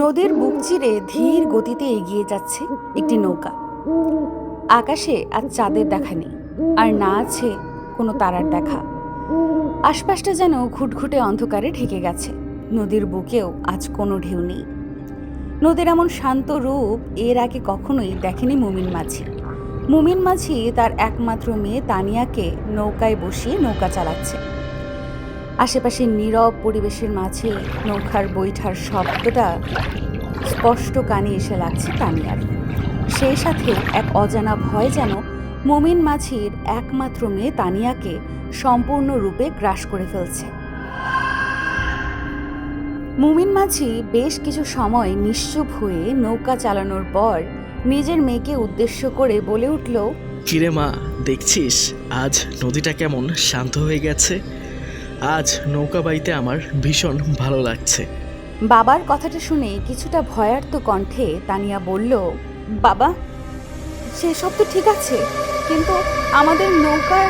নদীর বুক চিরে ধীর গতিতে এগিয়ে যাচ্ছে একটি নৌকা। আকাশে আজ চাঁদের দেখা নেই, আর না আছে কোনো তারার দেখা। আশপাশটা যেন ঘুটঘুটে অন্ধকারে ঢেকে গেছে। নদীর বুকেও আজ কোনো ঢেউ নেই। নদীর এমন শান্ত রূপ এর আগে কখনোই দেখেনি মুমিন মাঝি। মুমিন মাঝি তার একমাত্র মেয়ে তানিয়াকে নৌকায় বসিয়ে নৌকা চালাচ্ছে। আশেপাশে নীরব পরিবেশের মাঝে নৌকার বৈঠার শব্দটা স্পষ্ট কানে এসে লাগছে তানিয়ার। সেই সাথে এক অজানা ভয় যেন মুমিন মাঝির একমাত্র মেয়ে তানিয়াকে সম্পূর্ণরূপে গ্রাস করে ফেলছে। মুমিন মাঝি বেশ কিছু সময় নিশ্চুপ হয়ে নৌকা চালানোর পর নিজের মেয়েকে উদ্দেশ্য করে বলে উঠল, কিরে মা, দেখছিস আজ নদীটা কেমন শান্ত হয়ে গেছে। আজ নৌকা বাইতে আমার ভীষণ ভালো লাগছে। বাবার কথাটা শুনে কিছুটা ভয়ার্ত কণ্ঠে তানিয়া বলল, বাবা, সেসব তো ঠিক আছে, কিন্তু আমাদের নৌকার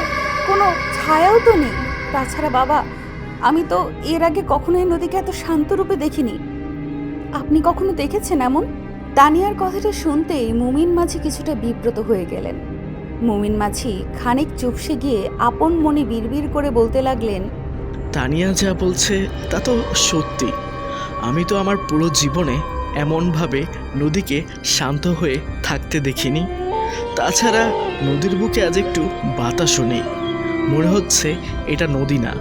কোনো ছায়াও তো নেই। তাছাড়া বাবা, আমি তো এর আগে কখনোই নদীকে এত শান্ত রূপে দেখিনি। আপনি কখনো দেখেছেন এমন? তানিয়ার কথাটা শুনতেই মুমিন মাঝি কিছুটা বিব্রত হয়ে গেলেন। মুমিন মাঝি খানিক চুপসে গিয়ে আপন মনে বিড়বিড় করে বলতে লাগলেন, তানিয়া যা বলছে তা তো সত্যি। আমি তো আমার পুরো জীবনে এমনভাবে নদীকে শান্ত হয়ে থাকতে দেখিনি। তাছাড়া নদীর বুকে আজ একটু বাতাসও নেই। মনে হচ্ছে এটা নদী না,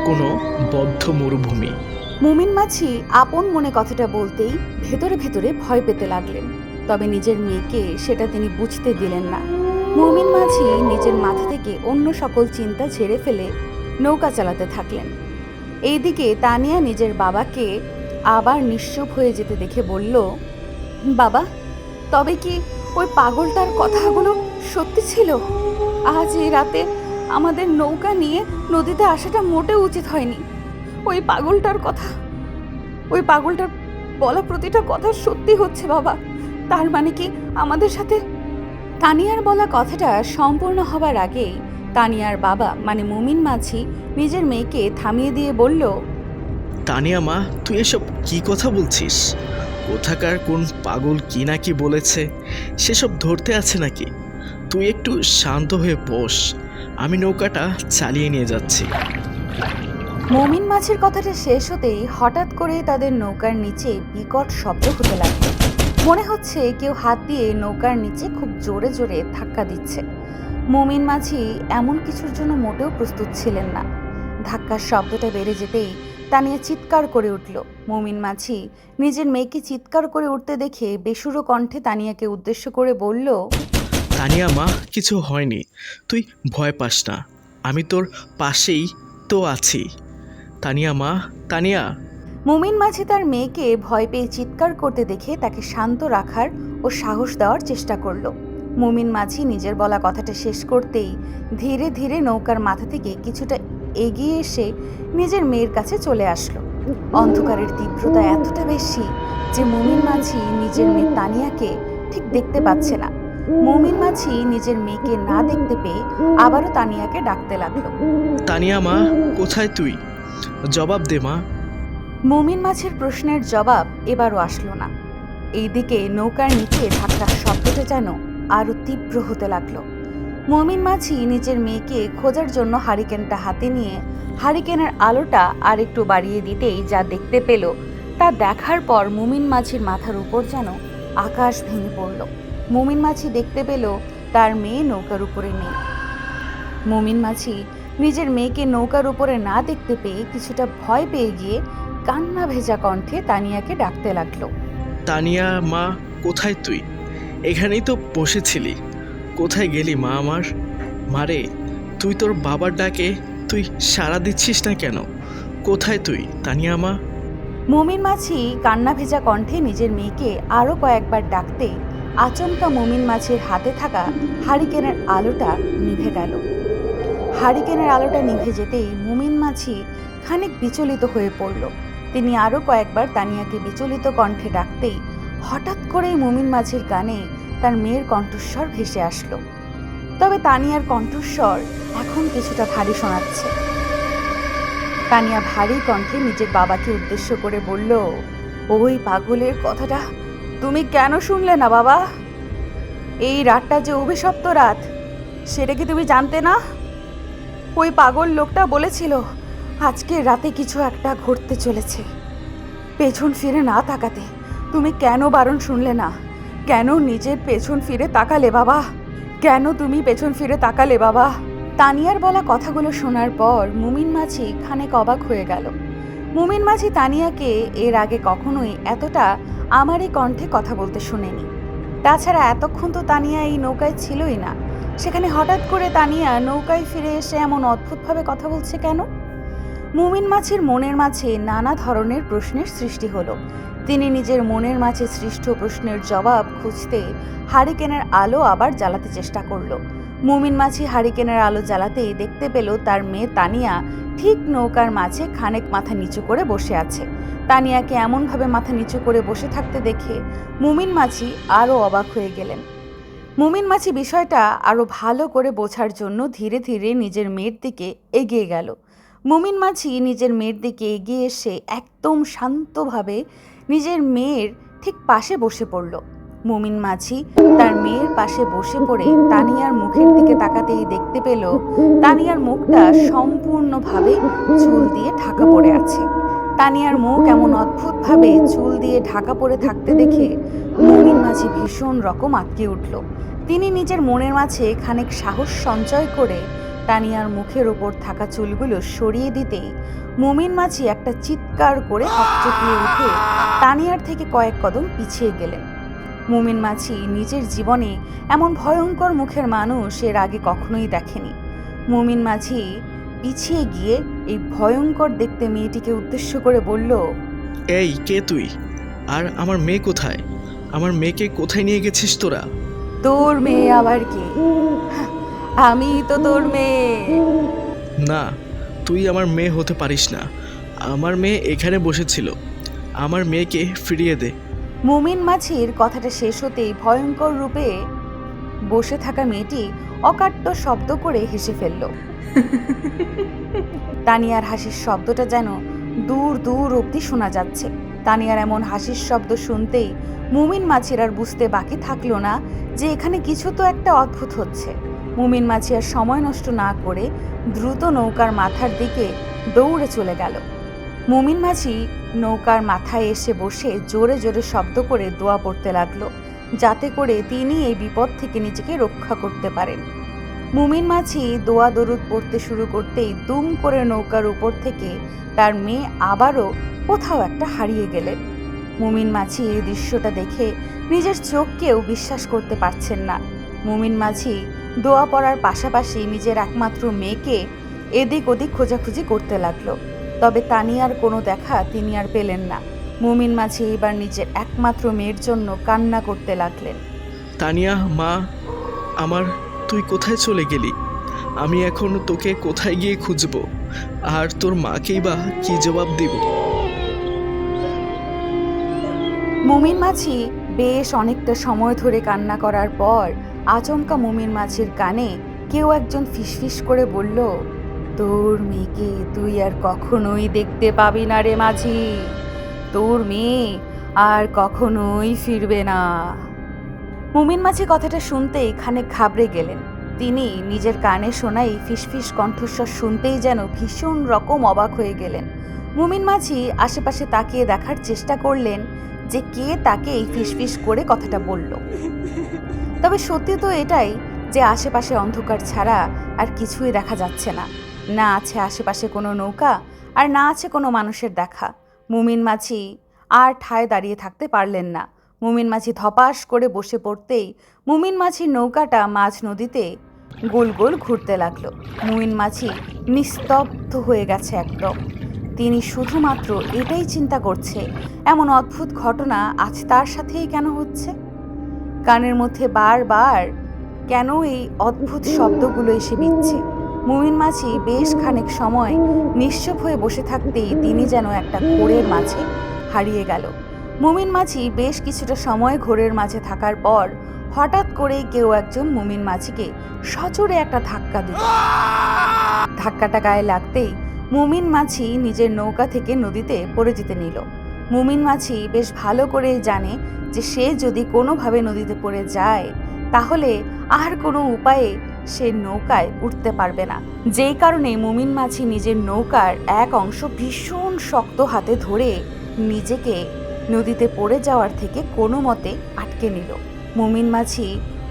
কোনো বদ্ধ মরুভূমি। মুমিন মাঝি আপন মনে কথাটা বলতেই ভেতরে ভেতরে ভয় পেতে লাগলেন। তবে নিজের মেয়েকে সেটা তিনি বুঝতে দিলেন না। মুমিন মাঝি নিজের মাথা থেকে অন্য সকল চিন্তা ঝেড়ে ফেলে নৌকা চালাতে থাকলেন। এইদিকে তানিয়া নিজের বাবাকে আবার নিশ্চুপ হয়ে যেতে দেখে বলল, বাবা, তবে কি ওই পাগলটার কথাগুলো সত্যি ছিল? আজ এই রাতে আমাদের নৌকা নিয়ে নদীতে আসাটা মোটেও উচিত হয়নি। ওই পাগলটার বলা প্রতিটা কথা সত্যি হচ্ছে বাবা। তার মানে কি আমাদের সাথে? তানিয়ার বলা কথাটা সম্পূর্ণ হবার আগেই তানিয়ার বাবা মানে মুমিন মাঝি নিজের মেয়েকে থামিয়ে দিয়ে বলল, তানিয়া মা, তুই এসব কি কথা বলছিস? কোথাকার কোন পাগল কি না কি বলেছে সেসব ধরতে আছে নাকি? তুই একটু শান্ত হয়ে বস, আমি নৌকাটা চালিয়ে নিয়ে যাচ্ছি। মুমিন মাঝির কথাটা শেষ হতেই হঠাৎ করে তাদের নৌকার নিচে বিকট শব্দ হতে লাগলো। মনে হচ্ছে কেউ হাত দিয়ে নৌকার নিচে খুব জোরে জোরে ধাক্কা দিচ্ছে। মুমিন মাঝি এমন কিছুর জন্য মোটেও প্রস্তুত ছিলেন না। ধাক্কার শব্দটা বেড়ে যেতেই তানিয়া চিৎকার করে উঠল। মুমিন মাঝি নিজের মেয়েকে চিৎকার করে উঠতে দেখে বেসুরো কণ্ঠে তানিয়াকে উদ্দেশ্য করে বলল, তানিয়া মা, কিছু হয়নি, তুই ভয় পাস না, আমি তোর পাশেই তো আছি। তানিয়া মা, তানিয়া। মুমিন মাঝি তার মেয়েকে ভয় পেয়ে চিৎকার করতে দেখে তাকে শান্ত রাখার ও সাহস দেওয়ার চেষ্টা করল। মুমিন মাঝি নিজের বলা কথাটা শেষ করতেই ধীরে ধীরে নৌকার মাথা থেকে কিছুটা এগিয়ে এসে নিজের মেয়ের কাছে চলে আসলো। অন্ধকারের তীব্রতা এতটা বেশি যে মুমিন মাঝি নিজের মেয়ে তানিয়াকে ঠিক দেখতে পাচ্ছে না। মুমিন মাঝি নিজের মেয়েকে না দেখতে পেয়ে আবারও তানিয়াকে ডাকতে লাগলো, তানিয়া মা, কোথায় তুই? জবাব দে মা। মুমিন মাঝির প্রশ্নের জবাব এবারও আসলো না। এইদিকে নৌকার নিচে ধাক্কার শব্দটা যেন আরো তীব্র হতে লাগলো। মুমিন মাঝি নিজের মেয়েকে খোঁজার জন্য হারিকেনটা হাতে নিয়ে হারিকেনের আলোটা আর একটু বাড়িয়ে দিতেই যা দেখতে পেল তা দেখার পর মুমিন মাঝির মাথার উপর যেন আকাশ ভেঙে পড়ল। মুমিন মাঝি দেখতে পেল তার মেয়ে নৌকার উপরে নেই। মুমিন মাঝি নিজের মেয়েকে নৌকার উপরে না দেখতে পেয়ে কিছুটা ভয় পেয়ে গিয়ে কান্না ভেজা কণ্ঠে তানিয়াকে ডাকতে লাগলো, তানিয়া মা, কোথায় তুই? এখানেই তো বসেছিলি, কোথায় গেলি মা আমার? মারে, তুই তোর বাবার ডাকে তুই সাড়া দিচ্ছিস না কেন? কোথায় তুই তানিয়া মা? মুমিন মাঝি কান্না ভেজা কণ্ঠে নিজের মেয়েকে আরো কয়েকবার ডাকতে আচমকা মুমিন মাঝির হাতে থাকা হারিকেনের আলোটা নিভে গেল। হারিকেনের আলোটা নিভে যেতেই মুমিন মাঝি খানিক বিচলিত হয়ে পড়ল। তিনি আরো কয়েকবার তানিয়াকে বিচলিত কণ্ঠে ডাকতেই হঠাৎ করেই মুমিন মাঝির কানে তার মেয়ের কণ্ঠস্বর ভেসে আসলো। তবে তানিয়ার কণ্ঠস্বর এখন কিছুটা ভারী শোনাচ্ছে। তানিয়া ভারী কণ্ঠে নিজের বাবাকে উদ্দেশ্য করে বলল, ওই পাগলের কথাটা তুমি কেন শুনলে না বাবা? এই রাতটা যে অভিশপ্ত রাত, সেটা কি তুমি জানতে না? ওই পাগল লোকটা বলেছিল আজকে রাতে কিছু একটা ঘটতে চলেছে। পেছন ফিরে না তাকাতে তুমি কেন বারণ শুনলে না? কেন নিজের পেছন ফিরে তাকালে বাবা? কেন তুমি পেছন ফিরে তাকালে বাবা? তানিয়ার বলা কথাগুলো শোনার পর মুমিন মাঝি খানিক অবাক হয়ে গেল। মুমিন মাঝি তানিয়াকে এর আগে কখনোই এতটা আমারই কণ্ঠে কথা বলতে শুনেনি। তাছাড়া এতক্ষণ তো তানিয়া এই নৌকায় ছিলই না। সেখানে হঠাৎ করে তানিয়া নৌকায় ফিরে এসে এমন অদ্ভুতভাবে কথা বলছে কেন? মুমিন মাছির মনের মাঝে নানা ধরনের প্রশ্নের সৃষ্টি হলো। তিনি নিজের মনের মাঝে সৃষ্ট প্রশ্নের জবাব খুঁজতে হারিকেনের আলো আবার জ্বালাতে চেষ্টা করলো। মুমিন মাছি হারিকেনের আলো জ্বালাতেই দেখতে পেল তার মেয়ে তানিয়া ঠিক নৌকার মাঝে খানেক মাথা নিচু করে বসে আছে। তানিয়াকে এমনভাবে মাথা নিচু করে বসে থাকতে দেখে মুমিন মাছি আরও অবাক হয়ে গেলেন। মুমিন মাছি বিষয়টা আরও ভালো করে বোঝার জন্য ধীরে ধীরে নিজের মেয়ের দিকে এগিয়ে গেল। মুমিন মাছি নিজের মেয়ের দিকে এগিয়ে এসে একদম শান্তভাবে নিজের মেয়ের ঠিক পাশে বসে পড়ল। মুমিন মাছি তার মেয়ের পাশে বসে পড়ে তানিয়ার মুখের দিকে তাকাতেই দেখতে পেল তানিয়ার মুখটা সম্পূর্ণভাবে চুল দিয়ে ঢাকা পড়ে আছে। তানিয়ার মুখ এমন অদ্ভুতভাবে চুল দিয়ে ঢাকা পড়ে থাকতে দেখে মুমিন মাঝি ভীষণ রকম আটকে উঠল। তিনি নিজের মনের মাঝে খানিক সাহস সঞ্চয় করে তানিয়ার মুখের ওপর থাকা চুলগুলো সরিয়ে দিতেই মুমিন মাঝি একটা চিৎকার করে হকচকিয়ে উঠে তানিয়ার থেকে কয়েক কদম পিছিয়ে গেলেন। মুমিন মাঝি নিজের জীবনে এমন ভয়ঙ্কর মুখের মানুষ এর আগে কখনোই দেখেনি। মুমিন মাঝি পিছিয়ে গিয়ে এই ভয়ঙ্কর দেখতে মেয়েটিকে উদ্দেশ্য করে বলল, এই কে তুই? আর আমার মেয়ে কোথায়? আমার মেয়েকে কোথায় নিয়ে গেছিস তোরা? তোর মেয়ে আবার কে? আমি তো তোর মেয়ে। না, তুই আমার মেয়ে হতে পারিস না। আমার মেয়ে এখানে বসেছিল। আমার মেয়েকে ফিরিয়ে দে। মুমিন মাছির কথাটা শেষ হতেই ভয়ঙ্কর রূপে বসে থাকা মেয়েটি অকাট্য শব্দ করে হেসে ফেলল। তানিয়ার হাসির শব্দটা যেন দূর দূর অবধি শোনা যাচ্ছে। তানিয়ার এমন হাসির শব্দ শুনতেই মুমিন মাছির আর বুঝতে বাকি থাকলো না যে এখানে কিছু তো একটা অদ্ভুত হচ্ছে। মুমিন মাছি আর সময় নষ্ট না করে দ্রুত নৌকার মাথার দিকে দৌড়ে চলে গেল। মুমিন মাছি নৌকার মাথায় এসে বসে জোরে জোরে শব্দ করে দোয়া পড়তে লাগলো, যাতে করে তিনি এই বিপদ থেকে নিজেকে রক্ষা করতে পারেন। মুমিন মাছি দোয়া দরুদ পড়তে শুরু করতেই দুম করে নৌকার উপর থেকে তার মেয়ে আবারও কোথাও একটা হারিয়ে গেলেন। মুমিন মাছি এই দৃশ্যটা দেখে নিজের চোখকেও বিশ্বাস করতে পারছেন না। মুমিন মাছি দোয়া পড়ার পাশাপাশি নিজের একমাত্র মেয়েকে এদিক ওদিক খোঁজাখুঁজি করতে লাগলো। তবে তানিয়ার কোনো দেখা তিনি আর পেলেন না। মুমিন মাঝি এবার নিজের একমাত্র মেয়ের জন্য কান্না করতে লাগলেন। তানিয়া মা আমার, তুই কোথায় চলে গেলি? আমি এখন তোকে কোথায় গিয়ে খুঁজবো? আর তোর মাকেই বা কি জবাব দিব? মুমিন মাঝি বেশ অনেকটা সময় ধরে কান্না করার পর আচমকা মুমিন মাঝির কানে কেউ একজন ফিসফিস করে বলল, তোর মেয়েকে তুই আর কখনোই দেখতে পাবি না রে মাঝি। তোর মেয়ে আর কখনোই ফিরবে না। মুমিন মাঝি কথাটা শুনতেই খানিক ঘাবড়ে গেলেন। তিনি নিজের কানে শোনাই ফিসফিস কণ্ঠস্বর শুনতেই যেন ভীষণ রকম অবাক হয়ে গেলেন। মুমিন মাঝি আশেপাশে তাকিয়ে দেখার চেষ্টা করলেন যে কে তাকে এই ফিসফিস করে কথাটা বলল। তবে সত্যি তো এটাই যে আশেপাশে অন্ধকার ছাড়া আর কিছুই দেখা যাচ্ছে না। না আছে আশেপাশে কোনো নৌকা, আর না আছে কোনো মানুষের দেখা। মুমিন মাঝি আর ঠায় দাঁড়িয়ে থাকতে পারলেন না। মুমিন মাঝি ধপাস করে বসে পড়তেই মুমিন মাছির নৌকাটা মাঝ নদীতে গোল গোল ঘুরতে লাগলো। মুমিন মাঝি নিস্তব্ধ হয়ে গেছে একদম। তিনি শুধুমাত্র এটাই চিন্তা করছে, এমন অদ্ভুত ঘটনা আজ তার সাথেই কেন হচ্ছে। কানের মধ্যে বারবার কেন এই অদ্ভুত শব্দগুলো এসে বিচ্ছে। মুমিন মাঝি বেশ খানিক সময় নিশ্চুপ হয়ে বসে থাকতেই তিনি যেন একটা ঘোরের মাঝে হারিয়ে গেল। মুমিন মাঝি বেশ কিছুটা সময় ঘোরের মাঝে থাকার পর হঠাৎ করে কেউ একজন মুমিন মাঝিকে সজোরে একটা ধাক্কা দিল। ধাক্কাটা গায়ে লাগতেই মুমিন মাঝি নিজের নৌকা থেকে নদীতে পড়ে যেতে নিল। মুমিন মাছি বেশ ভালো করেই জানে যে সে যদি কোনোভাবে নদীতে পড়ে যায় তাহলে আর কোনো উপায়ে সে নৌকায় উঠতে পারবে না। যেই কারণে মুমিন মাছি নিজের নৌকার এক অংশ ভীষণ শক্ত হাতে ধরে নিজেকে নদীতে পড়ে যাওয়ার থেকে কোনো মতে আটকে নিল। মুমিন মাছি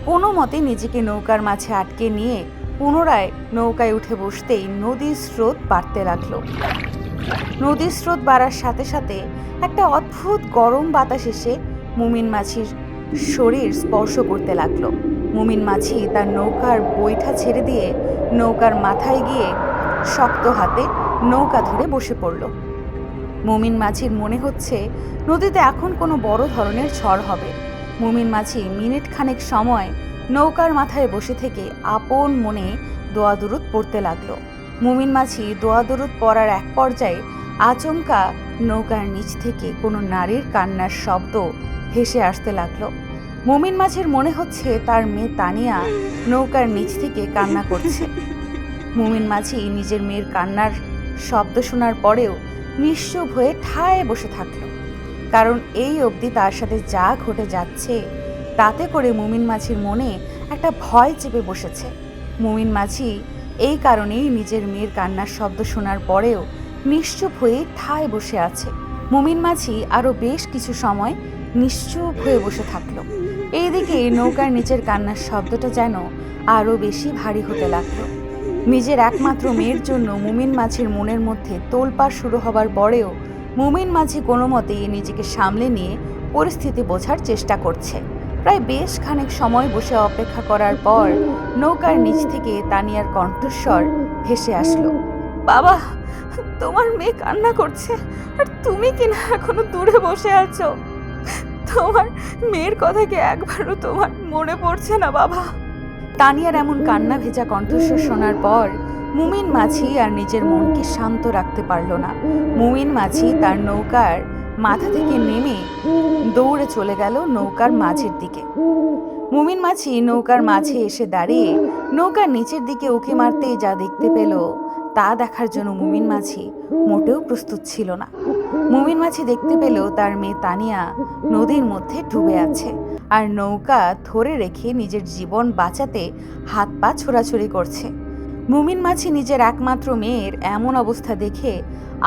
কোনো মতে নিজেকে নৌকার মাঝে আটকে নিয়ে পুনরায় নৌকায় উঠে বসতেই নদীর স্রোত বাড়তে লাগলো। নদীর স্রোত বাড়ার সাথে সাথে একটা অদ্ভুত গরম বাতাস এসে মুমিন মাছির শরীর স্পর্শ করতে লাগলো। মুমিন মাছি তার নৌকার বৈঠা ছেড়ে দিয়ে নৌকার মাথায় গিয়ে শক্ত হাতে নৌকা ধরে বসে পড়ল। মুমিন মাছির মনে হচ্ছে নদীতে এখন কোনো বড় ধরনের ঝড় হবে। মুমিন মাছি মিনিট খানেক সময় নৌকার মাথায় বসে থেকে আপন মনে দোয়া দুরুদ পড়তে লাগলো। মুমিন মাছি দোয়া দুরুদ পড়ার এক পর্যায়ে আচমকা নৌকার নিচ থেকে কোনো নারীর কান্নার শব্দ ভেসে আসতে লাগলো। মুমিন মাছির মনে হচ্ছে তার মেয়ে তানিয়া নৌকার নিচ থেকে কান্না করছে। মুমিন মাছি নিজের মেয়ের কান্নার শব্দ শোনার পরেও নিশ্চুপ হয়ে ঠায় বসে থাকলো, কারণ এই অবধি তার সাথে যা ঘটে যাচ্ছে তাতে করে মুমিন মাছির মনে একটা ভয় চেপে বসেছে। মুমিন মাছি এই কারণেই নিজের মেয়ের কান্নার শব্দ শোনার পরেও নিশ্চুপ হয়ে ঠায় বসে আছে। মুমিন মাছি আরও বেশ কিছু সময় নিশ্চুপ হয়ে বসে থাকলো। এইদিকে নৌকার নিচের কান্নার শব্দটা যেন আরও বেশি ভারী হতে লাগলো। নিজের একমাত্র মেয়ের জন্য মুমিন মাছির মনের মধ্যে তোলপাড় শুরু হবার পরেও মুমিন মাছি কোনো মতেই নিজেকে সামলে নিয়ে পরিস্থিতি বোঝার চেষ্টা করছে। প্রায় বেশ খানিক সময় বসে অপেক্ষা করার পর নৌকার নিচ থেকে তানিয়ার কণ্ঠস্বর ভেসে আসলো। বাবা, তোমার মেয়ে কান্না করছে আর তুমি কিনা এখনো দূরে বসে আছো। তোমার মেয়ের কথা কি একবারও তোমার মনে পড়ছে না বাবা? তানিয়ার এমন কান্না ভেজা কণ্ঠস্বর শোনার পর মুমিন মাছি আর নিজের মনকে শান্ত রাখতে পারল না। মুমিন মাছি তার নৌকার মাথা থেকে নেমে দৌড়ে চলে গেল নৌকার মাঝের দিকে। মুমিন মাছি নৌকার মাঝে এসে দাঁড়িয়ে নৌকার নিচের দিকে উঁকি মারতেই যা দেখতে পেল তা দেখার জন্য মুমিন মাছি মোটেও প্রস্তুত ছিল না। মুমিন মাছি দেখতে পেল তার মেয়ে তানিয়া নদীর মধ্যে ডুবে আছে আর নৌকা ধরে রেখে নিজের জীবন বাঁচাতে হাত পা ছোড়াছুড়ি করছে। মুমিন মাছি নিজের একমাত্র মেয়ের এমন অবস্থা দেখে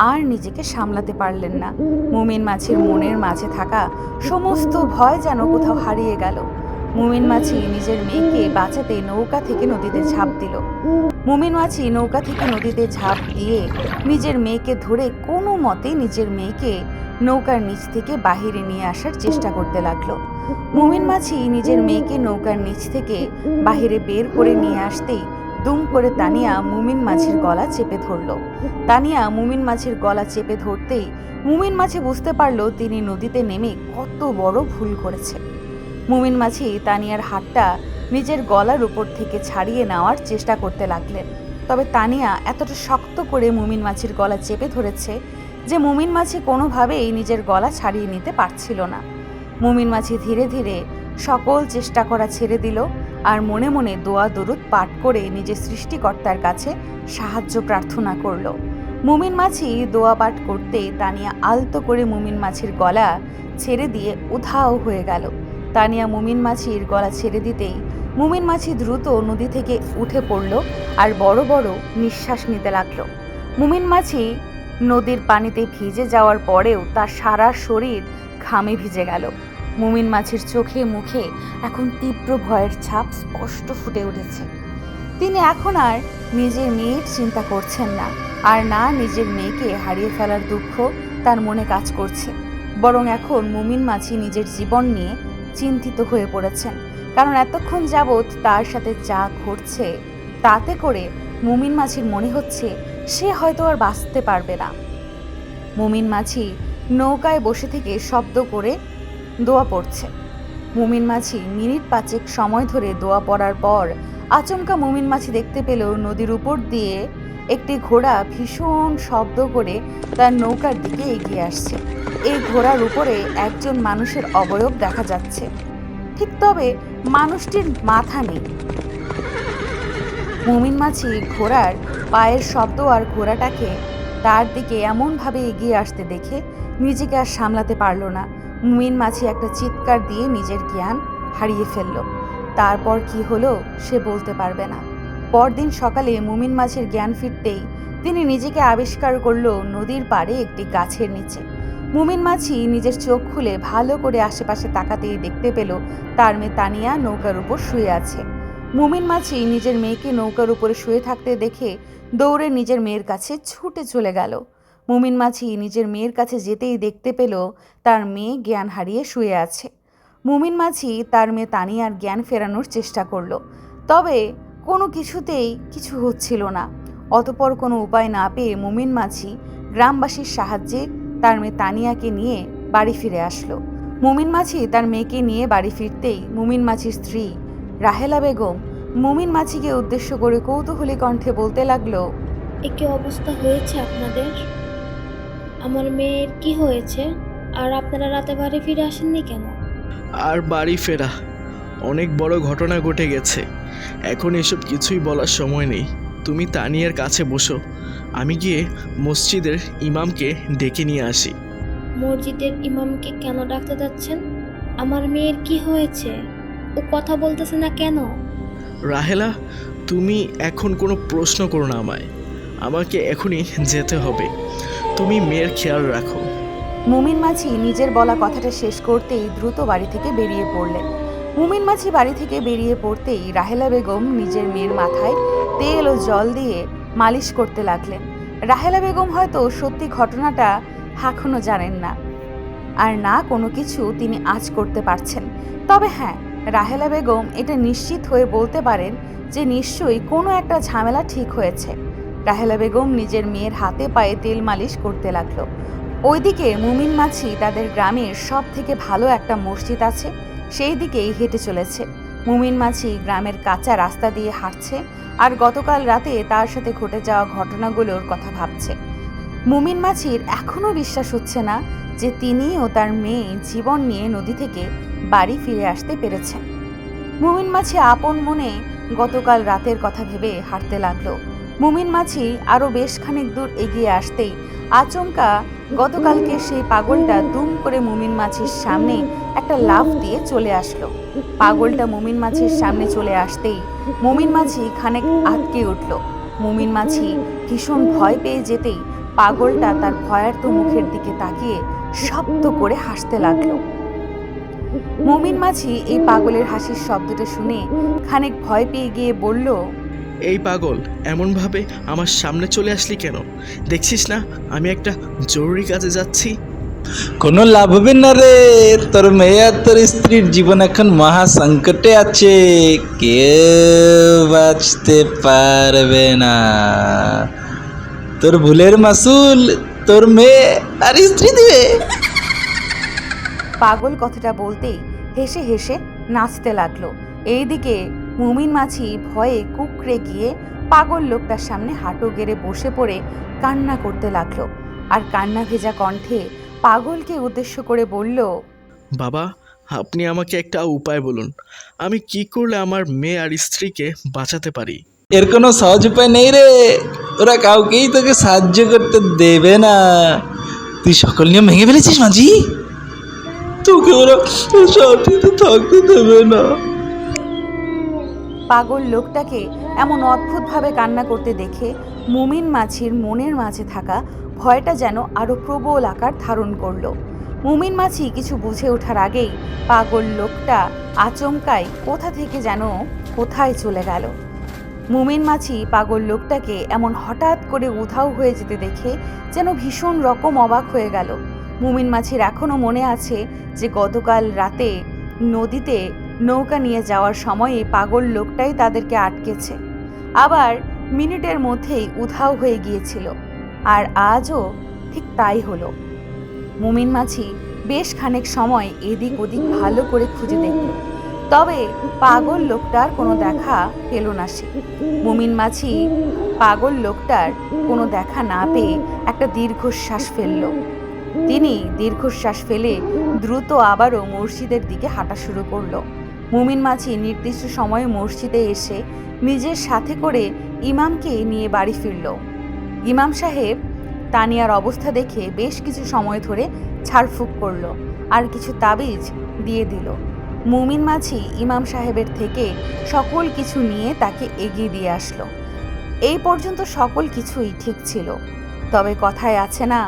আর নিজেকে সামলাতে পারলেন না। মুমিন মাছির মনের মাঝে থাকা সমস্ত ভয় যেন কোথাও হারিয়ে গেল। মুমিন মাছি নিজের মেয়েকে বাঁচাতে নৌকা থেকে নদীতে ঝাঁপ দিল। মুমিন মাছি নৌকা থেকে নদীতে ঝাঁপ দিয়ে নিজের মেয়েকে ধরে কোনো মতে নিজের মেয়েকে নৌকার নিচ থেকে বাহিরে নিয়ে আসার চেষ্টা করতে লাগলো। মুমিন মাছি নিজের মেয়েকে নৌকার নিচ থেকে বাহিরে বের করে নিয়ে আসতেই দুম করে তানিয়া মুমিন মাছির গলা চেপে ধরল। তানিয়া মুমিন মাছির গলা চেপে ধরতেই মুমিন মাছি বুঝতে পারল তিনি নদীতে নেমে কত বড় ভুল করেছে। মুমিন মাছি তানিয়ার হাতটা নিজের গলার উপর থেকে ছাড়িয়ে নেওয়ার চেষ্টা করতে লাগলেন, তবে তানিয়া এতটা শক্ত করে মুমিন মাছির গলা চেপে ধরেছে যে মুমিন মাছি কোনোভাবেই নিজের গলা ছাড়িয়ে নিতে পারছিল না। মুমিন মাছি ধীরে ধীরে সকল চেষ্টা করা ছেড়ে দিল আর মনে মনে দোয়া দরুদ পাঠ করে নিজের সৃষ্টিকর্তার কাছে সাহায্য প্রার্থনা করল। মুমিন মাছি দোয়া পাঠ করতে তানিয়া আলতো করে মুমিন মাছির গলা ছেড়ে দিয়ে উধাও হয়ে গেল। তানিয়া মুমিন মাছির গলা ছেড়ে দিতেই মুমিন মাছি দ্রুত নদী থেকে উঠে পড়ল আর বড় বড় নিঃশ্বাস নিতে লাগলো। মুমিন মাছি নদীর পানিতে ভিজে যাওয়ার পরেও তার সারা শরীর ঘামে ভিজে গেল। মুমিন মাছির চোখে মুখে এখন তীব্র ভয়ের ছাপ স্পষ্ট ফুটে উঠেছে। তিনি এখন আর নিজের মেয়ের চিন্তা করছেন না, আর না নিজের মেয়েকে হারিয়ে ফেলার দুঃখ তার মনে কাজ করছে, বরং এখন মুমিন মাছি নিজের জীবন নিয়ে চিন্তিত হয়ে পড়েছেন। কারণ এতক্ষণ যাবৎ তার সাথে যা ঘটছে তাতে করে মুমিন মাছির মনে হচ্ছে সে হয়তো আর বাঁচতে পারবে না। মুমিন মাছি নৌকায় বসে থেকে শব্দ করে দোয়া পড়ছে। মুমিন মাছি মিনিট 5 সময় ধরে দোয়া পড়ার পর আচমকা মুমিন মাছি দেখতে পেল নদীর উপর দিয়ে একটি ঘোড়া ভীষণ শব্দ করে তার নৌকার দিকে এগিয়ে আসছে। এই ঘোড়ার উপরে একজন মানুষের অবয়ব দেখা যাচ্ছে, ঠিক তবে মানুষটির মাথা নেই। মুমিন মাছি ঘোড়ার পায়ের শব্দ আর ঘোড়াটাকে তার দিকে এমনভাবে এগিয়ে আসতে দেখে নিজেকে আর সামলাতে পারল না। মুমিন মাছি একটা চিৎকার দিয়ে নিজের জ্ঞান হারিয়ে ফেলল। তারপর কি হলো সে বলতে পারবে না। পরদিন সকালে মুমিন মাছির জ্ঞান ফিরতেই তিনি নিজেকে আবিষ্কার করল নদীর পাড়ে একটি গাছের নিচে। মুমিন মাছি নিজের চোখ খুলে ভালো করে আশেপাশে তাকাতেই দেখতে পেল তার মেয়ে তানিয়া নৌকার উপর শুয়ে আছে। মুমিন মাছি নিজের মেয়েকে নৌকার উপরে শুয়ে থাকতে দেখে দৌড়ে নিজের মেয়ের কাছে ছুটে চলে গেল। মুমিন মাছি নিজের মেয়ের কাছে যেতেই দেখতে পেল তার মেয়ে জ্ঞান হারিয়ে শুয়ে আছে। মুমিন মাছি তার মেয়ে তানিয়ার জ্ঞান ফেরানোর চেষ্টা করলো, তবে কোনো কিছুতেই কিছু হচ্ছিল না। অতঃপর কোনো উপায় না পেয়ে মুমিন মাছি গ্রামবাসীর সাহায্যে তার মেয়ে তানিয়াকে নিয়ে বাড়ি ফিরে আসলো। মুমিন মাছি তার মেয়েকে নিয়ে বাড়ি ফিরতেই মুমিন মাছির স্ত্রী রাহেলা বেগম মুমিন মাছিকে উদ্দেশ্য করে কৌতূহলী কণ্ঠে বলতে লাগলো, এ কি অবস্থা হয়েছে আপনাদের? আমার মেয়ের কি হয়েছে? আর আপনারা রাতে বাড়ি ফিরে আসেননি কেন? আর বাড়ি ফেরা অনেক বড় ঘটনা ঘটে গেছে, এখন এসব কিছুই বলার সময় নেই। তুমি তানিয়ার কাছে বসো, আমি গিয়ে মসজিদের ইমামকে ডেকে নিয়ে আসি। মসজিদের ইমামকে কেন ডাকতে যাচ্ছেন? আমার মেয়ের কি হয়েছে? ও কথা বলতেছে না কেন? রাহেলা, তুমি এখন কোনো প্রশ্ন করো না আমাকে এখনই যেতে হবে। তুমি মেয়ের খেয়াল রাখো। মুমিন মাছি নিজের বলা কথাটা শেষ করতেই দ্রুত বাড়ি থেকে বেরিয়ে পড়লেন। মুমিন মাছি বাড়ি থেকে বেরিয়ে পড়তেই রাহেলা বেগম নিজের মেয়ের মাথায় তেল ও জল দিয়ে মালিশ করতে লাগলেন। রাহেলা বেগম হয়তো সত্যি ঘটনাটা এখনো জানেন না, আর না কোনো কিছু তিনি আজ করতে পারছেন। তবে হ্যাঁ, রাহেলা বেগম এটা নিশ্চিত হয়ে বলতে পারেন যে নিশ্চয়ই কোনো একটা ঝামেলা ঠিক হয়েছে। রাহেলা বেগম নিজের মেয়ের হাতে পায়ে তেল মালিশ করতে লাগলো। ওইদিকে মুমিন মাছি তাদের গ্রামের সব থেকে ভালো একটা মসজিদ আছে, সেই দিকেই হেঁটে চলেছে। মুমিন মাছি গ্রামের কাঁচা রাস্তা দিয়ে হাঁটছে আর গতকাল রাতে তার সাথে ঘটে যাওয়া ঘটনাগুলোর কথা ভাবছে। মুমিন মাছির এখনও বিশ্বাস হচ্ছে না যে তিনি ও তার মেয়ে জীবন নিয়ে নদী থেকে বাড়ি ফিরে আসতে পেরেছেন। মুমিন মাছি আপন মনে গতকাল রাতের কথা ভেবে হাঁটতে লাগলো। মুমিন মাছি আরও বেশ খানিক দূর এগিয়ে আসতেই আচমকা গতকালকে সেই পাগলটা দুম করে মুমিন মাছির সামনে একটা লাফ দিয়ে চলে আসলো। পাগলটা মুমিন মাছির সামনে চলে আসতেই মুমিন মাছি খানিক আটকে উঠল। মুমিন মাছি ভীষণ ভয় পেয়ে যেতেই পাগলটা তার ভয়ার্ত মুখের দিকে তাকিয়ে শব্দ করে হাসতে লাগলো। মুমিন মাছি এই পাগলের হাসির শব্দটা শুনে খানিক ভয় পেয়ে গিয়ে বলল, এই পাগল, এমনভাবে আমার সামনে চলে আসলি কেন? দেখছিস না আমি একটা জরুরি কাজে যাচ্ছি? কোনো লাভ হবে না রে, তোর মেয়ে আর তোর স্ত্রীর জীবন এখন মহা সংকটে আছে, কেউ বাঁচতে পারবে না। তোর ভুলের মাসুল তোর মেয়ে আর স্ত্রী দিবে। পাগল কথাটা বলতেই হেসে হেসে নাচতে লাগলো। এইদিকে মুমিন মাছি ভয়ে কুকড়ে গিয়ে পাগল লোকটার সামনে হাঁটু গেড়ে বসে পড়ে কান্না করতে লাগলো। আর কান্না ভেজা কণ্ঠে পাগলকে উদ্দেশ্য করে বলল, বাবা, আপনি আমাকে একটা উপায় বলুন, আমি কি করলে আমার মেয়ে আর স্ত্রীকে বাঁচাতে পারি? এর কোনো সহজ উপায় নেই রে, ওরা কাউকেই তোকে সাহায্য করতে দেবে না। তুই সকল নিয়ম ভেঙে ফেলেছিস মাঝি, তোকে ওরা সাথে থাকতে দেবে না। পাগল লোকটাকে এমন অদ্ভুতভাবে কান্না করতে দেখে মুমিন মাছির মনের মাঝে থাকা ভয়টা যেন আরো প্রবল আকার ধারণ করলো। মুমিন মাছি কিছু বুঝে ওঠার আগেই পাগল লোকটা আচমকাই কোথা থেকে যেন কোথায় চলে গেল। মুমিন মাছি পাগল লোকটাকে এমন হঠাৎ করে উধাও হয়ে যেতে দেখে যেন ভীষণ রকম অবাক হয়ে গেল। মুমিন মাছির এখনো মনে আছে যে গতকাল রাতে নদীতে নৌকা নিয়ে যাওয়ার সময়ে পাগল লোকটাই তাদেরকে আটকেছে, আবার মিনিটের মধ্যেই উধাও হয়ে গিয়েছিল। আর আজও ঠিক তাই হলো। মুমিন মাছি বেশ খানিক সময় এদিক ওদিক ভালো করে খুঁজে দেখল, তবে পাগল লোকটার কোনো দেখা পেল না সে। মুমিন মাছি পাগল লোকটার কোনো দেখা না পেয়ে একটা দীর্ঘশ্বাস ফেলল। তিনি দীর্ঘশ্বাস ফেলে দ্রুত আবারও মসজিদের দিকে হাঁটা শুরু করলো। মুমিন মাছি নির্দিষ্ট সময়ে মসজিদে এসে নিজের সাথে করে ইমামকে নিয়ে বাড়ি ফিরল। ইমাম সাহেব তানিয়ার অবস্থা দেখে বেশ কিছু সময় ধরে ছাড়ফুঁক করলো আর কিছু তাবিজ দিয়ে দিল। মুমিন মাঝি ইমাম সাহেবের থেকে সকল কিছু নিয়ে তাকে এগিয়ে দিয়ে আসলো। এই পর্যন্ত সকল কিছুই ঠিক ছিল, তবে কথায় আছে না,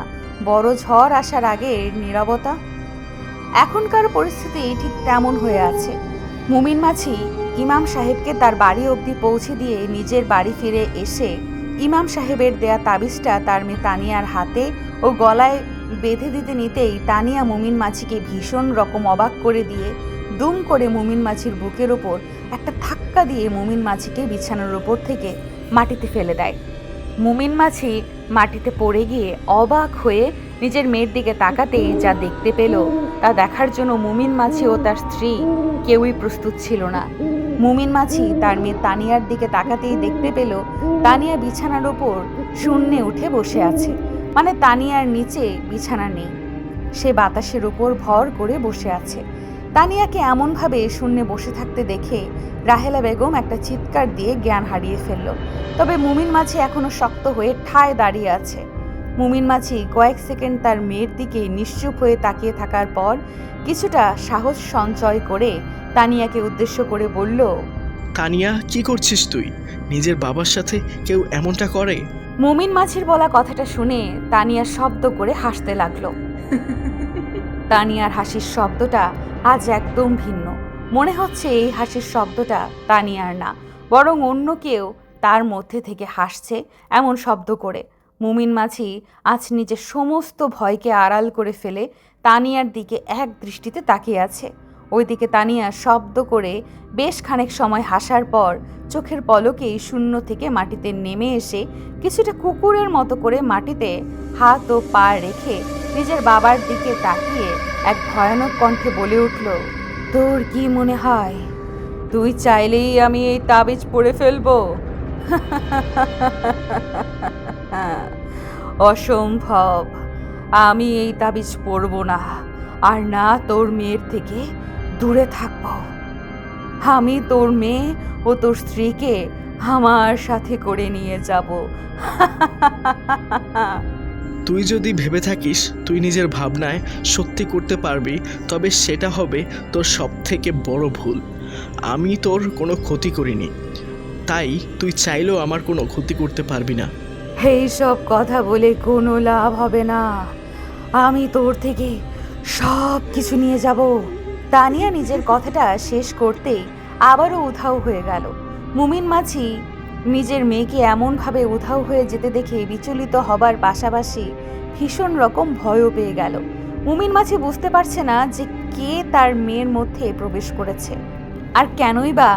বড় ঝড় আসার আগে নীরবতা। এখনকার পরিস্থিতি ঠিক তেমন হয়ে আছে। মুমিন মাঝি ইমাম সাহেবকে তার বাড়ি অবধি পৌঁছে দিয়ে নিজের বাড়ি ফিরে এসে ইমাম সাহেবের দেয়া তাবিজটা তার মেয়ে তানিয়ার হাতে ও গলায় বেঁধে দিতে নিতেই তানিয়া মুমিন মাঝিকে ভীষণ রকম অবাক করে দিয়ে দুম করে মুমিন মাঝির বুকের ওপর একটা ধাক্কা দিয়ে মুমিন মাঝিকে বিছানার ওপর থেকে মাটিতে ফেলে দেয়। মুমিন মাঝি মাটিতে পড়ে গিয়ে অবাক হয়ে নিজের মেয়ের দিকে তাকাতেই যা দেখতে পেল তা দেখার জন্য মুমিন মাঝি ও তার স্ত্রী কেউই প্রস্তুত ছিল না। মুমিন মাঝি তার মেয়ে তানিয়ার দিকে তাকাতেই দেখতে পেল তানিয়া বিছানার ওপর শূন্যে উঠে বসে আছে, মানে তানিয়ার নিচে বিছানা নেই, সে বাতাসের উপর ভর করে বসে আছে। তানিয়াকে এমনভাবে শূন্যে বসে থাকতে দেখে রাহেলা বেগম একটা চিৎকার দিয়ে জ্ঞান হারিয়ে ফেলল। তবে মুমিন মাঝি এখনো শক্ত হয়ে ঠায় দাঁড়িয়ে আছে। মুমিন মাঝি কয়েক সেকেন্ড তার মেয়ের দিকে নিশ্চুপ হয়ে তাকিয়ে থাকার পর কিছুটা সাহস সঞ্চয় করে তানিয়াকে উদ্দেশ্য করে বলল, তানিয়া, কি করছিস তুই? নিজের বাবার সাথে কেউ এমনটা করে? মুমিন মাঝির বলা কথাটা শুনে তানিয়া শব্দ করে হাসতে লাগলো। তানিয়ার হাসির শব্দটা আজ একদম ভিন্ন। মনে হচ্ছে এই হাসির শব্দটা তানিয়ার না, বরং অন্য কেউ তার মধ্যে থেকে হাসছে এমন শব্দ করে। মুমিন মাঝি আজ নিজের সমস্ত ভয়কে আড়াল করে ফেলে তানিয়ার দিকে এক দৃষ্টিতে তাকিয়ে আছে। ওইদিকে তানিয়া শব্দ করে বেশ খানিক সময় হাসার পর চোখের পলকেই শূন্য থেকে মাটিতে নেমে এসে কিছুটা কুকুরের মতো করে মাটিতে হাত ও পা রেখে নিজের বাবার দিকে তাকিয়ে এক ভয়ানক কণ্ঠে বলে উঠল, তোর কি মনে হয় তুই চাইলেই আমি এই তাবিজ পড়ে ফেলবো? অসম্ভব, আমি এই তাবিজ পরব না, আর না তোর মেয়ের থেকে দূরে থাকব। আমি তোর মেয়ে ও তোর স্ত্রীকে আমার সাথে করে নিয়ে যাব। তুই যদি ভেবে থাকিস তুই নিজের ভাবনায় সত্যি করতে পারবি, তবে সেটা হবে তোর সব থেকে বড় ভুল। আমি তোর কোনো ক্ষতি করিনি, তাই তুই চাইলেও আমার কোনো ক্ষতি করতে পারবি না। এই সব কথা বলে কোনো লাভ হবে না, আমি তোর থেকে সব কিছু নিয়ে যাব। তানিয়া নিজের কথাটা শেষ করতেই আবারও উধাও হয়ে গেল। মুমিন মাঝি নিজের মেয়েকে এমনভাবে উধাও হয়ে যেতে দেখে বিচলিত হবার পাশাপাশি ভীষণ রকম ভয়ও পেয়ে গেল। মুমিন মাঝি বুঝতে পারছে না যে কে তার মেয়ের মধ্যে প্রবেশ করেছে আর কেনই বা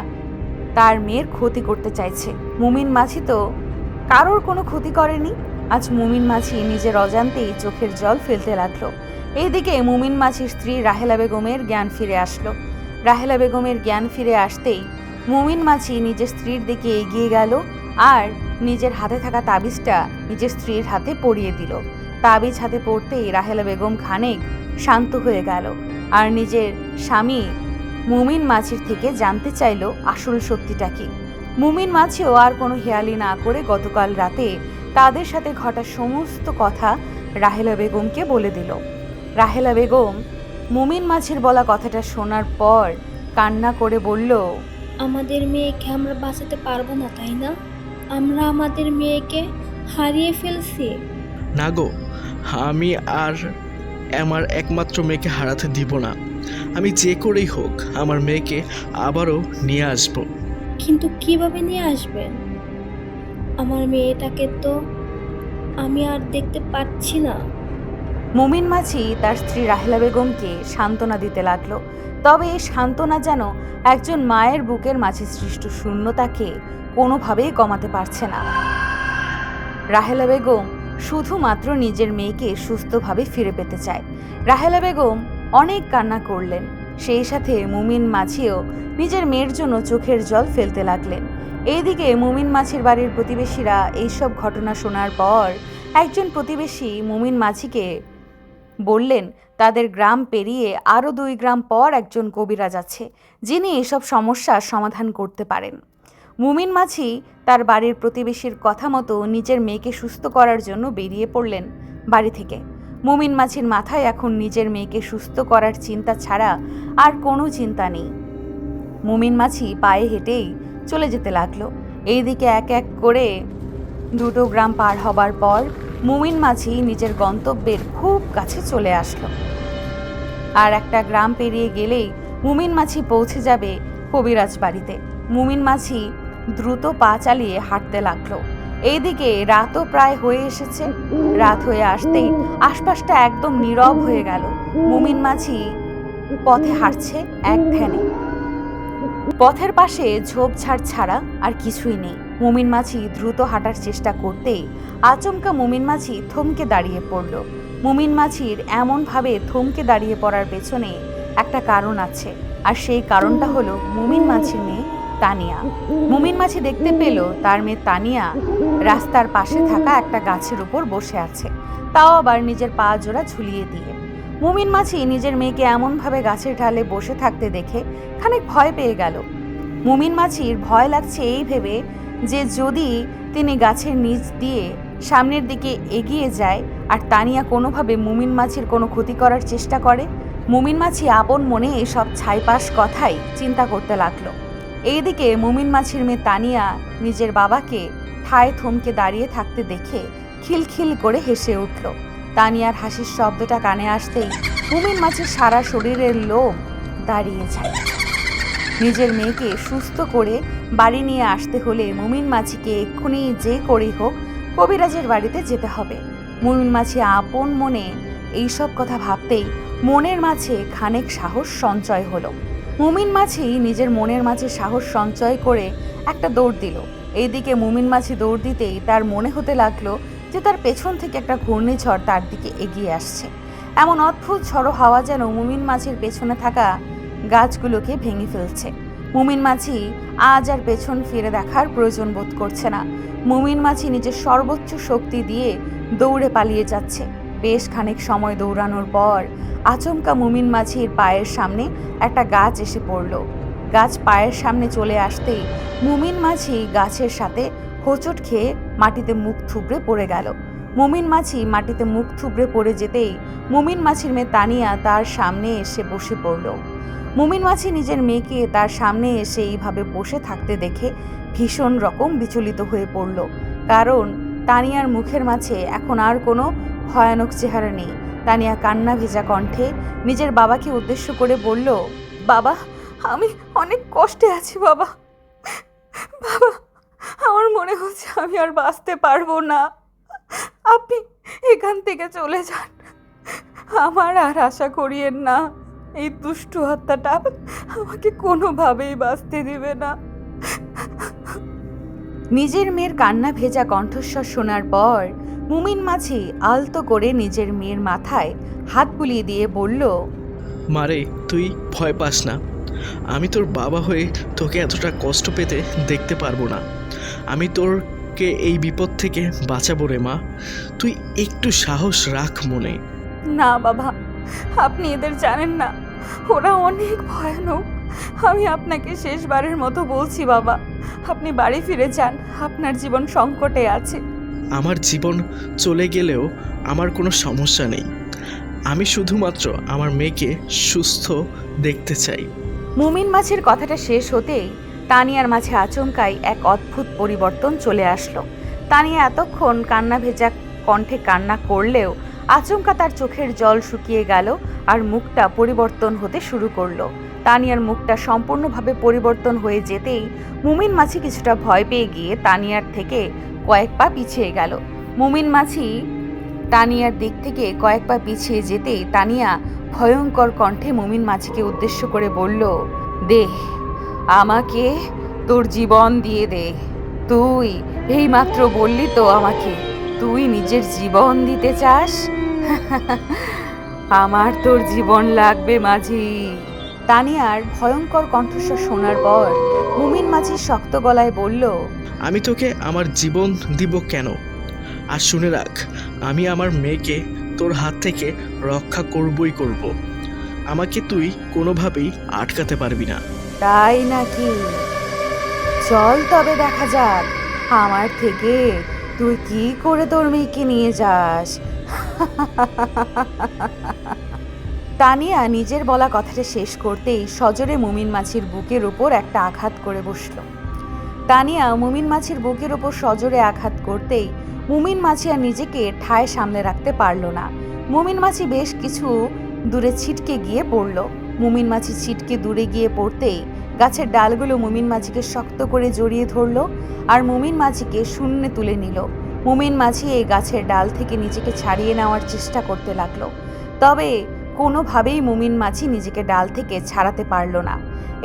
তার মেয়ের ক্ষতি করতে চাইছে। মুমিন মাঝি তো কারোর কোনো ক্ষতি করেনি। আজ মুমিন মাঝি নিজের অজান্তেই চোখের জল ফেলতে লাগলো। এইদিকে মুমিন মাঝির স্ত্রী রাহেলা বেগমের জ্ঞান ফিরে আসলো। রাহেলা বেগমের জ্ঞান ফিরে আসতেই মুমিন মাঝি নিজের স্ত্রীর দিকে এগিয়ে গেল আর নিজের হাতে থাকা তাবিজটা নিজের স্ত্রীর হাতে পরিয়ে দিল। তাবিজ হাতে পড়তেই রাহেলা বেগম খানিক শান্ত হয়ে গেল আর নিজের স্বামী মুমিন মাঝির থেকে জানতে চাইল আসল সত্যিটা কি। মুমিন মাঝিও আর কোনো হেয়ালি না করে গতকাল রাতে তাদের সাথে ঘটা সমস্ত কথা রাহেলা বেগমকে বলে দিল। রাহেলা বেগম মুমিন মাঝির বলা কথাটা শোনার পর কান্না করে বলল, আমাদের মেয়েকে আমরা বাঁচাতে পারবো না, তাই না? আমরা আমাদের মেয়েকে হারিয়ে ফেলছি। না গো, আমি আর আমার একমাত্র মেয়েকে হারাতে দিব না। আমি যে করেই হোক আমার মেয়েকে আবারও নিয়ে আসব। কিন্তু কিভাবে নিয়ে আসবেন? আমার মেয়েটাকে তো আমি আর দেখতে পাচ্ছি না। মুমিন মাঝি তার স্ত্রী রাহেলা বেগমকে সান্ত্বনা দিতে লাগলো। তবে এই সান্ত্বনা যেন একজন মায়ের বুকের মাঝে সৃষ্ট শূন্যতাকে কোনোভাবেই কমাতে পারছে না। রাহেলা বেগম শুধুমাত্র নিজের মেয়েকে সুস্থভাবে ফিরে পেতে চায়। রাহেলা বেগম অনেক কান্না করলেন, সেই সাথে মুমিন মাঝিও নিজের মেয়ের জন্য চোখের জল ফেলতে লাগলেন। এইদিকে মুমিন মাঝির বাড়ির প্রতিবেশীরা এইসব ঘটনা শোনার পর একজন প্রতিবেশী মুমিন মাঝিকে বললেন তাদের গ্রাম পেরিয়ে আরও 2 গ্রাম পর একজন কবিরাজ আছে যিনি এসব সমস্যার সমাধান করতে পারেন। মুমিন মাছি তার বাড়ির প্রতিবেশীর কথা মতো নিজের মেয়েকে সুস্থ করার জন্য বেরিয়ে পড়লেন বাড়ি থেকে। মুমিন মাছির মাথায় এখন নিজের মেয়েকে সুস্থ করার চিন্তা ছাড়া আর কোনো চিন্তা নেই। মুমিন মাছি পায়ে হেঁটেই চলে যেতে লাগলো। এইদিকে এক এক করে 2টো গ্রাম পার হবার পর মুমিন মাছি নিজের গন্তব্যের খুব কাছে চলে আসলো। আর একটা গ্রাম পেরিয়ে গেলেই মুমিন মাছি পৌঁছে যাবে কবিরাজ বাড়িতে। মুমিন মাছি দ্রুত পা চালিয়ে হাঁটতে লাগলো। এইদিকে রাতও প্রায় হয়ে এসেছে। রাত হয়ে আসতেই আশপাশটা একদম নীরব হয়ে গেল। মুমিন মাছি পথে হাঁটছে এক ধ্যানে। পথের পাশে ঝোপঝাড় ছাড়া আর কিছুই নেই। মুমিন মাছি দ্রুত হাঁটার চেষ্টা করতেই আচমকা মুমিন মাছি থমকে দাঁড়িয়ে পড়ল। মুমিন মাছির এমনভাবে থমকে দাঁড়িয়ে পড়ার পেছনে একটা কারণ আছে, আর সেই কারণটা হলো মুমিন মাছির মেয়ে তানিয়া। মুমিন মাছি দেখতে পেল তার মেয়ে তানিয়া রাস্তার পাশে থাকা একটা গাছের উপর বসে আছে, তাও আবার নিজের পা জোড়া ঝুলিয়ে দিয়ে। মুমিন মাছি নিজের মেয়েকে এমনভাবে গাছের ঢালে বসে থাকতে দেখে খানিক ভয় পেয়ে গেল। মুমিন মাছির ভয় লাগছে এই ভেবে যে যদি তিনি গাছের নিচ দিয়ে সামনের দিকে এগিয়ে যায় আর তানিয়া কোনোভাবে মুমিন মাছির কোনো ক্ষতি করার চেষ্টা করে। মুমিন মাছি আপন মনে এসব ছাইপাশ কথাই চিন্তা করতে লাগলো। এইদিকে মুমিন মাছির মেয়ে তানিয়া নিজের বাবাকে ঠায় থমকে দাঁড়িয়ে থাকতে দেখে খিলখিল করে হেসে উঠল। তানিয়ার হাসির শব্দটা কানে আসতেই মুমিন মাছির সারা শরীরের লোম দাঁড়িয়ে যায়। নিজের মেয়েকে সুস্থ করে বাড়ি নিয়ে আসতে হলে মুমিন মাছিকে এক্ষুনি যে করেই হোক কবিরাজের বাড়িতে যেতে হবে। মুমিন মাছি আপন মনে এইসব কথা ভাবতেই মনের মাঝে খানিক সাহস সঞ্চয় হলো। মুমিন মাছি নিজের মনের মাঝে সাহস সঞ্চয় করে একটা দৌড় দিল। এইদিকে মুমিন মাছি দৌড় দিতেই তার মনে হতে লাগলো যে তার পেছন থেকে একটা ঘূর্ণিঝড় তার দিকে এগিয়ে আসছে। এমন অদ্ভুত ঝড়ো হাওয়া যেন মুমিন মাছির পেছনে থাকা গাছগুলোকে ভেঙে ফেলছে। মুমিন মাছি আজ আর পেছন ফিরে দেখার প্রয়োজন বোধ করছে না। মুমিন মাছি নিজের সর্বোচ্চ শক্তি দিয়ে দৌড়ে পালিয়ে যাচ্ছে। বেশ খানিক সময় দৌড়ানোর পর আচমকা মুমিন মাছির পায়ের সামনে একটা গাছ এসে পড়ল। গাছ পায়ের সামনে চলে আসতেই মুমিন মাছি গাছের সাথে হোঁচট খেয়ে মাটিতে মুখ থুবড়ে পড়ে গেল। মুমিন মাছি মাটিতে মুখ থুবড়ে পড়ে যেতেই মুমিন মাছির মেয়ে তানিয়া তার সামনে এসে বসে পড়ল। মুমিন মাছি নিজের মেয়েকে তার সামনে এসে এইভাবে বসে থাকতে দেখে ভীষণ রকম বিচলিত হয়ে পড়ল, কারণ তানিয়ার মুখের মাঝে এখন আর কোনো ভয়ানক চেহারা নেই। তানিয়া কান্না ভেজা কণ্ঠে নিজের বাবাকে উদ্দেশ্য করে বলল, বাবা, আমি অনেক কষ্টে আছি বাবা। বাবা, আমার মনে হচ্ছে আমি আর বাঁচতে পারবো না। আপনি এখান থেকে চলে যান, আমার আর আশা করিয়েন না। এই দুষ্টু হত্যাটা আমাকে কোনোভাবেই বাঁচতে দিবে না। নিজের মেয়ের কান্না ভেজা কণ্ঠস্বর শোনার পর মুমিন মাছি আলতো করে নিজের মেয়ের মাথায় হাত বুলিয়ে দিয়ে বলল, মারে, তুই ভয় পাস না। আমি তোর বাবা হয়ে তোকে এতটা কষ্ট পেতে দেখতে পারবো না। আমি তোরকে এই বিপদ থেকে বাঁচাবো রে মা। তুই একটু সাহস রাখ মনে। না বাবা, আপনি এদের জানেন না, ওরা অনেক ভয়ানক। আমি আপনাকে শেষবারের মতো বলছি বাবা, আপনি বাড়ি ফিরে যান, আপনার জীবন সংকটে আছে। আমার জীবন চলে গেলেও আমার কোনো সমস্যা নেই। আমি শুধুমাত্র আমার মেয়েকে সুস্থ দেখতে চাই। মুমিন মাছির কথাটা শেষ হতেই তানিয়ার মাঝে আচমকাই এক অদ্ভুত পরিবর্তন চলে আসলো। তানিয়া এতক্ষণ কান্না ভেজা কণ্ঠে কান্না করলেও আচমকা তার চোখের জল শুকিয়ে গেল আর মুখটা পরিবর্তন হতে শুরু করলো। তানিয়ার মুখটা সম্পূর্ণভাবে পরিবর্তন হয়ে যেতেই মুমিন মাছি কিছুটা ভয় পেয়ে গিয়ে তানিয়ার থেকে কয়েক পা পিছিয়ে গেল। মুমিন মাছি তানিয়ার দিক থেকে কয়েক পা পিছিয়ে যেতেই তানিয়া ভয়ঙ্কর কণ্ঠে মুমিন মাছিকে উদ্দেশ্য করে বলল, দে, আমাকে তোর জীবন দিয়ে দে। তুই এইমাত্র বললি তো আমাকে তুই নিজের জীবন দিতে চাস। আমার তোর জীবন লাগবে মাঝি। তানিয়ার ভয়ঙ্কর কণ্ঠস্বর শোনার পর মুমিন মাঝি শক্ত গলায় বলল, আমি তোকে আমার জীবন দিব কেন? আর শুনে রাখ, আমি আমার মেয়েকে তোর হাত থেকে রক্ষা করবই করব। আমাকে তুই কোনোভাবেই আটকাতে পারবি না। তাই নাকি? চল তবে দেখা যাক আমার থেকে তুই কি করে তোর মেয়েকে নিয়ে যাস। তানিয়া নিজের বলা কথাটা শেষ করতেই সজোরে মুমিন মাছির বুকের ওপর একটা আঘাত করে বসল। তানিয়া মুমিন মাছির বুকের ওপর সজোরে আঘাত করতেই মুমিন মাছি আর নিজেকে ঠায় সামলে রাখতে পারল না। মুমিন মাছি বেশ কিছু দূরে ছিটকে গিয়ে পড়ল। মুমিন মাছি ছিটকে দূরে গিয়ে পড়তেই গাছের ডালগুলো মুমিন মাছিকে শক্ত করে জড়িয়ে ধরল আর মুমিন মাছিকে শূন্যে তুলে নিল। মুমিন মাছি এই গাছের ডাল থেকে নিজেকে ছাড়িয়ে নেওয়ার চেষ্টা করতে লাগলো, তবে কোনোভাবেই মুমিন মাছি নিজেকে ডাল থেকে ছাড়াতে পারল না।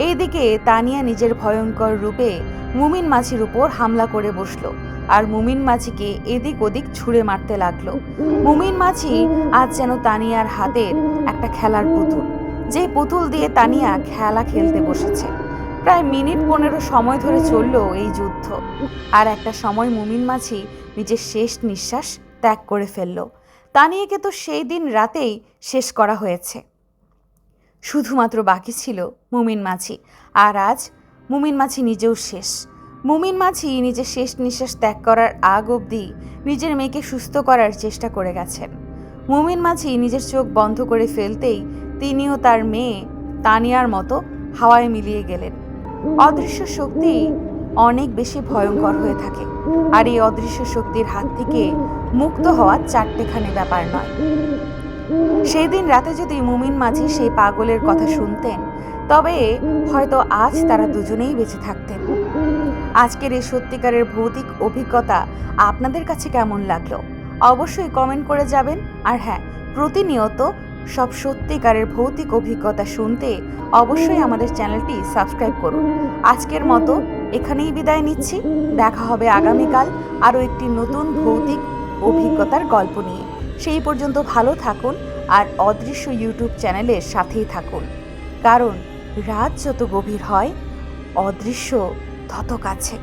এইদিকে তানিয়া নিজের ভয়ঙ্কর রূপে মুমিন মাছির উপর হামলা করে বসলো আর মুমিন মাছিকে এদিক ওদিক ছুঁড়ে মারতে লাগলো। মুমিন মাছি আজ যেন তানিয়ার হাতের একটা খেলার পুতুল, যে পুতুল দিয়ে তানিয়া খেলা খেলতে বসেছে। প্রায় মিনিট 15 সময় ধরে চলল এই যুদ্ধ, আর একটা সময় মুমিন মাছি নিজের শেষ নিঃশ্বাস ত্যাগ করে ফেলল। তানিয়াকে তো সেই দিন রাতেই শেষ করা হয়েছে, শুধুমাত্র বাকি ছিল মুমিন মাছি। আর আজ মুমিন মাছি নিজেও শেষ। মুমিন মাছি নিজের শেষ নিঃশ্বাস ত্যাগ করার আগ অবধি নিজের মেয়েকে সুস্থ করার চেষ্টা করে গেছেন। মুমিন মাছি নিজের চোখ বন্ধ করে ফেলতেই তিনিও তার মেয়ে তানিয়ার মতো হাওয়ায় মিলিয়ে গেলেন। অদৃশ্য শক্তি অনেক বেশি ভয়ঙ্কর হয়ে থাকে, আর এই অদৃশ্য শক্তির হাত থেকে মুক্ত হওয়া চারটেখানি ব্যাপার নয়। সেই দিন রাতে যদি মুমিন মাঝি সেই পাগলের কথা শুনতেন, তবে হয়তো আজ তারা দুজনেই বেঁচে থাকতেন। আজকের এই সত্যিকারের ভৌতিক অভিজ্ঞতা আপনাদের কাছে কেমন লাগলো অবশ্যই কমেন্ট করে যাবেন। আর হ্যাঁ, প্রতিনিয়ত সব সত্যিকারের ভৌতিক অভিজ্ঞতা শুনতে অবশ্যই আমাদের চ্যানেলটি সাবস্ক্রাইব করুন। আজকের মতো এখানেই বিদায় নিচ্ছি। দেখা হবে আগামীকাল আরও একটি নতুন ভৌতিক অভিজ্ঞতার গল্প নিয়ে। সেই পর্যন্ত ভালো থাকুন আর অদৃশ্য ইউটিউব চ্যানেলের সাথেই থাকুন, কারণ রাত যত গভীর হয় অদৃশ্য তত কাছে।